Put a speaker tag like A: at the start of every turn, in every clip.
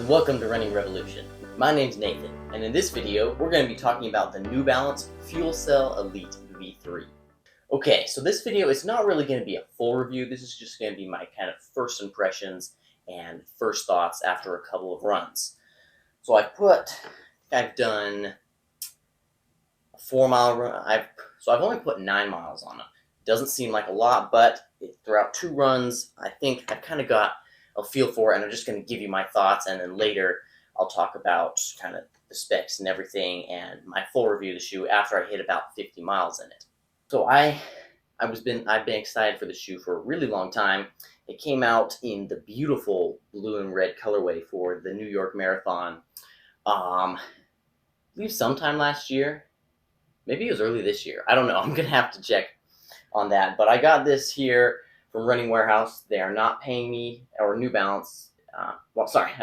A: Welcome to Running Revolution. My name's Nathan, and in this video, we're going to be talking about the New Balance FueCell Elite V3. Okay, so this video is not really going to be a full review. This is just going to be my kind of first impressions and first thoughts after a couple of runs. So I've done a 4-mile run. I've only put 9 miles on it. Doesn't seem like a lot, but throughout 2 runs, I think I've kind of got a feel for it, and I'm just going to give you my thoughts, and then later I'll talk about kind of the specs and everything and my full review of the shoe after I hit about 50 miles in it. So I've been excited for the shoe for a really long time. It came out in the beautiful blue and red colorway for the New York Marathon. I believe sometime last year. Maybe it was early this year. I don't know. I'm going to have to check on that. But I got this here from Running Warehouse. They are not paying me, or New Balance. I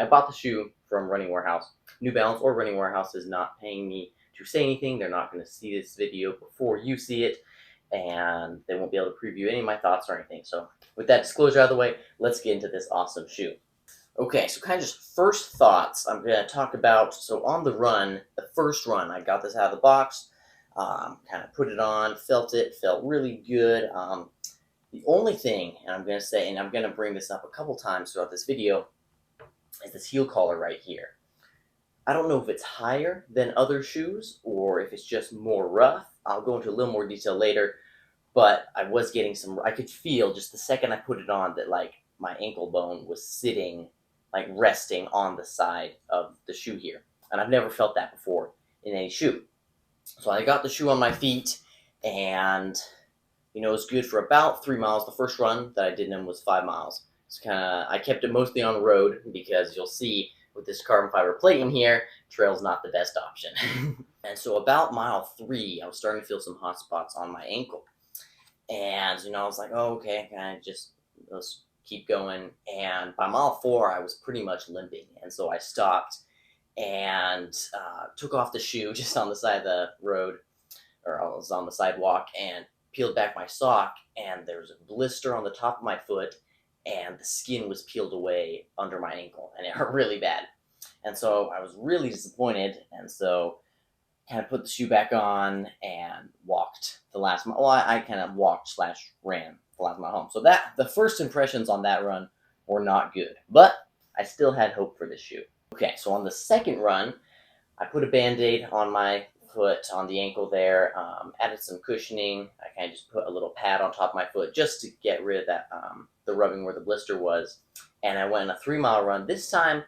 A: bought the shoe from Running Warehouse. New Balance or Running Warehouse is not paying me to say anything. They're not going to see this video before you see it, and they won't be able to preview any of my thoughts or anything. So with that disclosure out of the way, let's get into this awesome shoe. Okay, so kind of just first thoughts I'm going to talk about. So on the run, the first run, I got this out of the box, kind of put it on, felt really good. The only thing, and I'm going to say, and I'm going to bring this up a couple times throughout this video, is this heel collar right here. I don't know if it's higher than other shoes or if it's just more rough. I'll go into a little more detail later, but I was getting I could feel just the second I put it on that like my ankle bone was sitting, like resting on the side of the shoe here. And I've never felt that before in any shoe. So I got the shoe on my feet, and it was good for about 3 miles. The first run that I did in was 5 miles. It's I kept it mostly on the road because you'll see with this carbon fiber plate in here, trail's not the best option. And so about mile 3, I was starting to feel some hot spots on my ankle. And, I was like, oh, okay, let's keep going. And by mile 4, I was pretty much limping. And so I stopped and took off the shoe just on the side of the road, or I was on the sidewalk, and peeled back my sock, and there was a blister on the top of my foot, and the skin was peeled away under my ankle, and it hurt really bad. And so I was really disappointed, and so kind of put the shoe back on and walked the last mile. Well, I kind of walked / ran the last mile home. So the first impressions on that run were not good, but I still had hope for this shoe. Okay, so on the second run, I put a Band-Aid on my foot, on the ankle there, added some cushioning. I kind of just put a little pad on top of my foot just to get rid of that, the rubbing where the blister was. And I went on a 3-mile run. This time,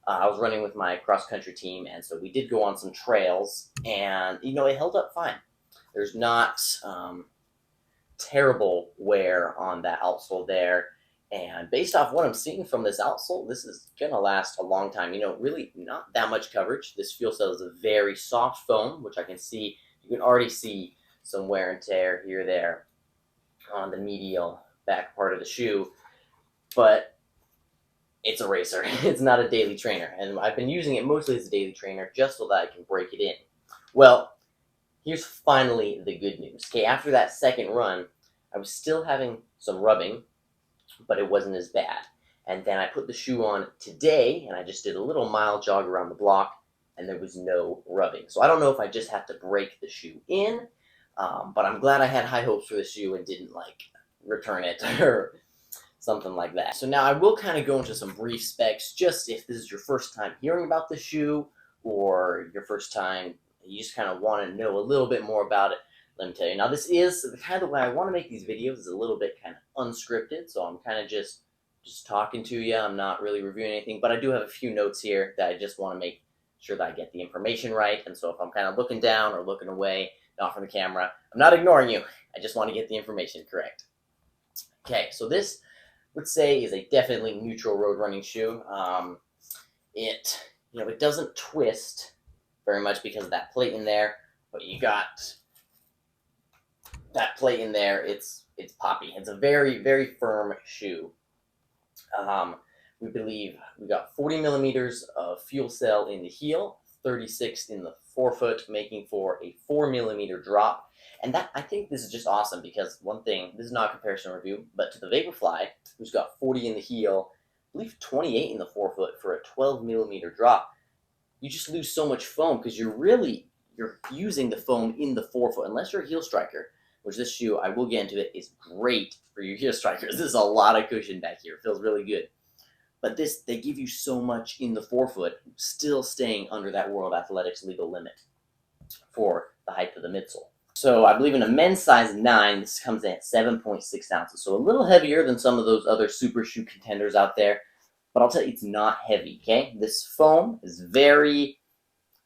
A: I was running with my cross-country team, and so we did go on some trails, and, it held up fine. There's not terrible wear on that outsole there. And based off what I'm seeing from this outsole, this is going to last a long time. Really not that much coverage. This FueCell is a very soft foam, which I can see. You can already see some wear and tear here or there on the medial back part of the shoe. But it's a racer. It's not a daily trainer. And I've been using it mostly as a daily trainer just so that I can break it in. Well, here's finally the good news. Okay, after that second run, I was still having some rubbing, but it wasn't as bad. And then I put the shoe on today, and I just did a little mile jog around the block, and there was no rubbing. So I don't know if I just have to break the shoe in, but I'm glad I had high hopes for the shoe and didn't return it or something like that. So now I will kind of go into some brief specs, just if this is your first time hearing about the shoe, or your first time, you just kind of want to know a little bit more about it. Let me tell you. Now, this is kind of the way I want to make these videos, is a little bit kind of unscripted, so I'm kind of just talking to you. I'm not really reviewing anything, but I do have a few notes here that I just want to make sure that I get the information right. And so if I'm kind of looking down or looking away, not from the camera, I'm not ignoring you. I just want to get the information correct. Okay, so this, let's say, is a definitely neutral road running shoe. It doesn't twist very much because of that plate in there, but you got that plate in there, it's poppy. It's a very, very firm shoe. We believe we got 40 millimeters of FueCell in the heel, 36 in the forefoot, making for a 4 millimeter drop. And I think this is just awesome because one thing, this is not a comparison review, but to the Vaporfly, who's got 40 in the heel, believe 28 in the forefoot for a 12 millimeter drop. You just lose so much foam because you're using the foam in the forefoot, unless you're a heel striker, which this shoe, I will get into it, is great for your heel strikers. This is a lot of cushion back here. It feels really good. But they give you so much in the forefoot, still staying under that World Athletics legal limit for the height of the midsole. So I believe in a men's size 9, this comes in at 7.6 ounces. So a little heavier than some of those other super shoe contenders out there. But I'll tell you, it's not heavy, okay? This foam is very,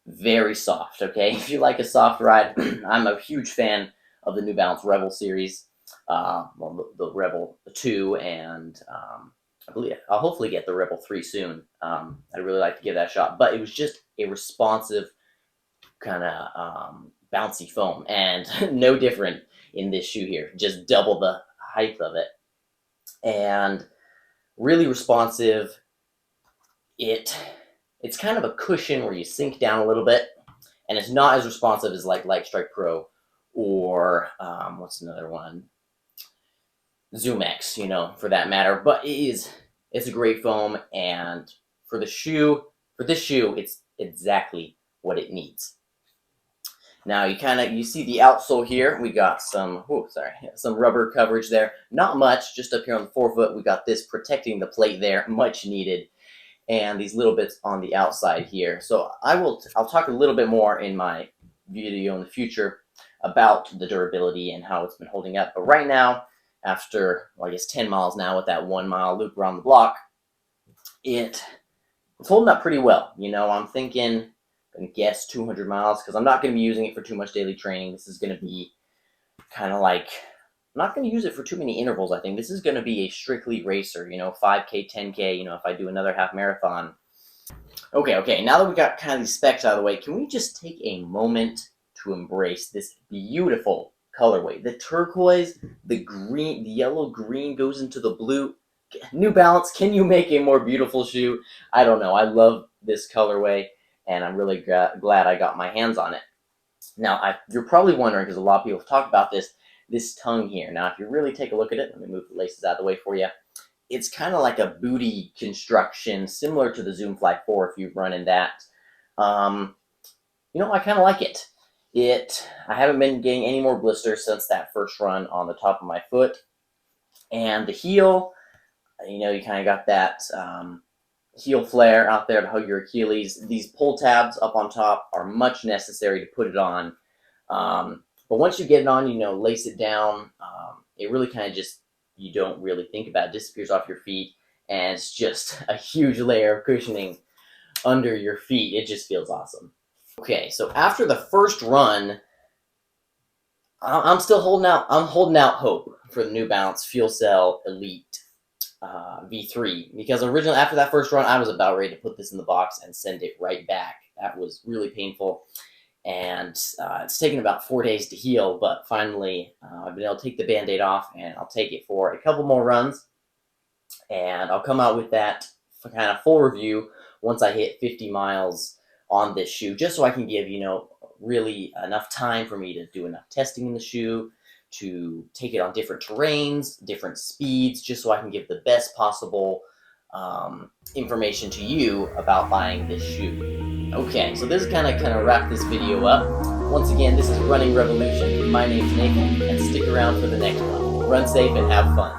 A: very soft, okay? If you like a soft ride, I'm a huge fan of the New Balance Rebel series. Well, the Rebel 2, and I believe I'll hopefully get the Rebel 3 soon. I'd really like to give that a shot. But it was just a responsive kind of bouncy foam, and no different in this shoe here. Just double the height of it. And really responsive. It's kind of a cushion where you sink down a little bit, and it's not as responsive as like Light Strike Pro or what's another one? Zoom X, for that matter. But it's a great foam, and for this shoe, it's exactly what it needs. Now you see the outsole here. We got some rubber coverage there. Not much, just up here on the forefoot. We got this protecting the plate there, much needed, and these little bits on the outside here. So I'll talk a little bit more in my video in the future about the durability and how it's been holding up. But right now, after, well, I guess 10 miles now with that 1 mile loop around the block, it's holding up pretty well. I'm thinking, I'm gonna guess 200 miles, because I'm not going to be using it for too much daily training. This is going to be kind of like, I'm not going to use it for too many intervals. I think this is going to be a strictly racer, 5K, 10K, if I do another half marathon. Okay, now that we got kind of these specs out of the way, can we just take a moment to embrace this beautiful colorway? The turquoise, the green, the yellow green goes into the blue. New Balance, can you make a more beautiful shoe? I don't know. I love this colorway, and I'm really glad I got my hands on it. Now, you're probably wondering, because a lot of people have talked about this tongue here. Now, if you really take a look at it, let me move the laces out of the way for you. It's kind of like a booty construction, similar to the Zoom Fly 4 if you've run in that. I kind of like it. I haven't been getting any more blisters since that first run on the top of my foot. And the heel, you kind of got that heel flare out there to hug your Achilles. These pull tabs up on top are much necessary to put it on. But once you get it on, lace it down. It really kind of just, you don't really think about it, disappears off your feet, and it's just a huge layer of cushioning under your feet. It just feels awesome. Okay, so after the first run, I'm still holding out. I'm holding out hope for the New Balance FueCell Elite V3, because originally after that first run, I was about ready to put this in the box and send it right back. That was really painful, and it's taken about 4 days to heal, but finally I've been able to take the Band-Aid off, and I'll take it for a couple more runs, and I'll come out with that kind of full review once I hit 50 miles on this shoe, just so I can give, really enough time for me to do enough testing in the shoe, to take it on different terrains, different speeds, just so I can give the best possible information to you about buying this shoe. Okay, so this is kind of wrap this video up. Once again, this is Running Revolution. My name's Nathan, and stick around for the next one. Run safe and have fun.